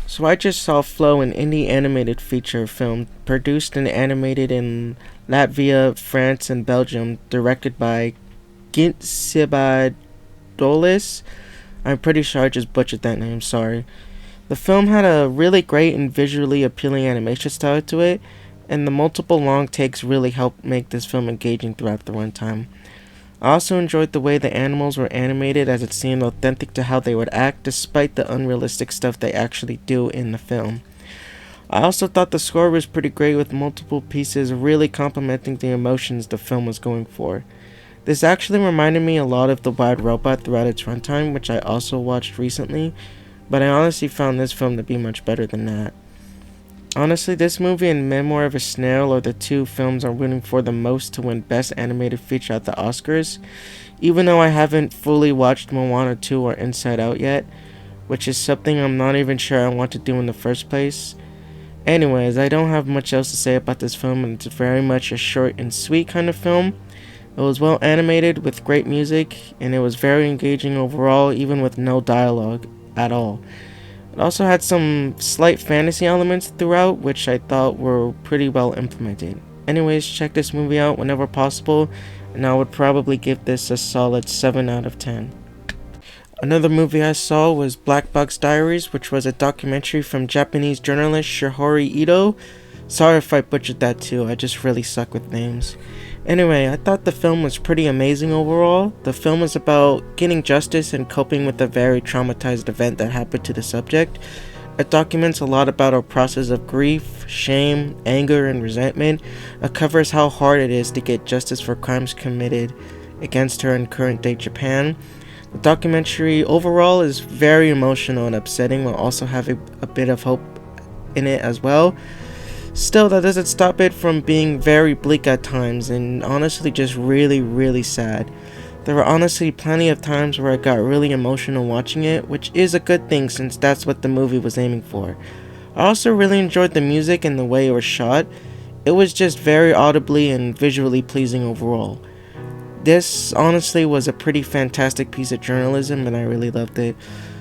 So I just saw Flow, an indie animated feature film produced and animated in Latvia, France, and Belgium, directed by Gint Sibadolis. I'm pretty sure I just butchered that name, sorry. The film had a really great and visually appealing animation style to it, and the multiple long takes really helped make this film engaging throughout the runtime. I also enjoyed the way the animals were animated, as it seemed authentic to how they would act despite the unrealistic stuff they actually do in the film. I also thought the score was pretty great, with multiple pieces really complementing the emotions the film was going for. This actually reminded me a lot of The Wild Robot throughout its runtime, which I also watched recently, but I honestly found this film to be much better than that. Honestly, this movie and Memoir of a Snail are the two films I'm rooting for the most to win Best Animated Feature at the Oscars, even though I haven't fully watched Moana 2 or Inside Out yet, which is something I'm not even sure I want to do in the first place. Anyways, I don't have much else to say about this film, and it's very much a short and sweet kind of film. It was well animated with great music, and it was very engaging overall, even with no dialogue at all. It also had some slight fantasy elements throughout, which I thought were pretty well implemented. Anyways, check this movie out whenever possible, and I would probably give this a solid 7 out of 10. Another movie I saw was Black Box Diaries, which was a documentary from Japanese journalist Shihori Ito. Sorry if I butchered that too, I just really suck with names. Anyway, I thought the film was pretty amazing overall. The film is about getting justice and coping with a very traumatized event that happened to the subject. It documents a lot about our process of grief, shame, anger, and resentment. It covers how hard it is to get justice for crimes committed against her in current day Japan. The documentary overall is very emotional and upsetting, while also having a bit of hope in it as well. Still, that doesn't stop it from being very bleak at times, and honestly just really, really sad. There were honestly plenty of times where I got really emotional watching it, which is a good thing since that's what the movie was aiming for. I also really enjoyed the music and the way it was shot. It was just very audibly and visually pleasing overall. This honestly was a pretty fantastic piece of journalism, and I really loved it.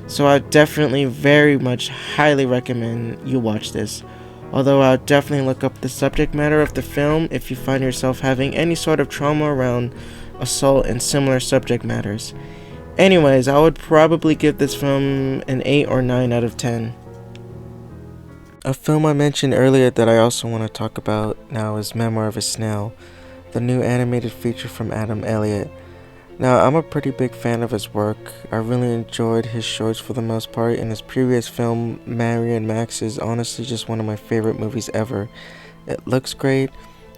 So I definitely very much highly recommend you watch this. Although I'll definitely look up the subject matter of the film if you find yourself having any sort of trauma around assault and similar subject matters. Anyways, I would probably give this film an 8 or 9 out of 10. A film I mentioned earlier that I also want to talk about now is Memoir of a Snail, the new animated feature from Adam Elliott. Now, I'm a pretty big fan of his work. I really enjoyed his shorts for the most part, and his previous film, Mary and Max, is honestly just one of my favorite movies ever. It looks great,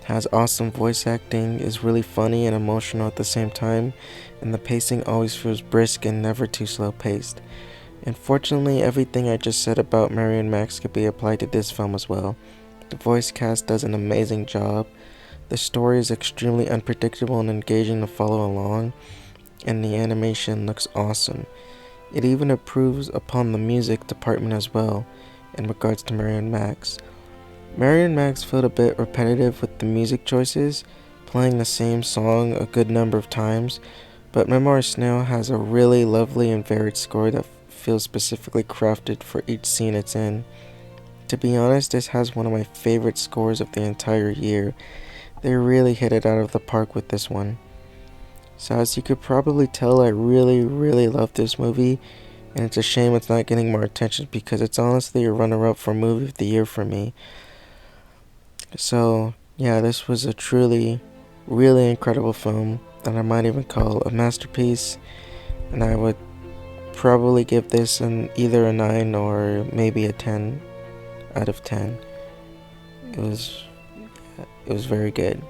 has awesome voice acting, is really funny and emotional at the same time, and the pacing always feels brisk and never too slow paced. Unfortunately, everything I just said about Mary and Max could be applied to this film as well. The voice cast does an amazing job. The story is extremely unpredictable and engaging to follow along, and the animation looks awesome. It even improves upon the music department as well, in regards to Mary and Max. Mary and Max felt a bit repetitive with the music choices, playing the same song a good number of times, but Memoir Snail has a really lovely and varied score that feels specifically crafted for each scene it's in. To be honest, this has one of my favorite scores of the entire year. They really hit it out of the park with this one. So as you could probably tell, I really, really love this movie, and it's a shame it's not getting more attention because it's honestly a runner-up for movie of the year for me. So yeah, this was a truly, really incredible film that I might even call a masterpiece, and I would probably give this either a 9 or maybe a 10 out of 10. It was very good.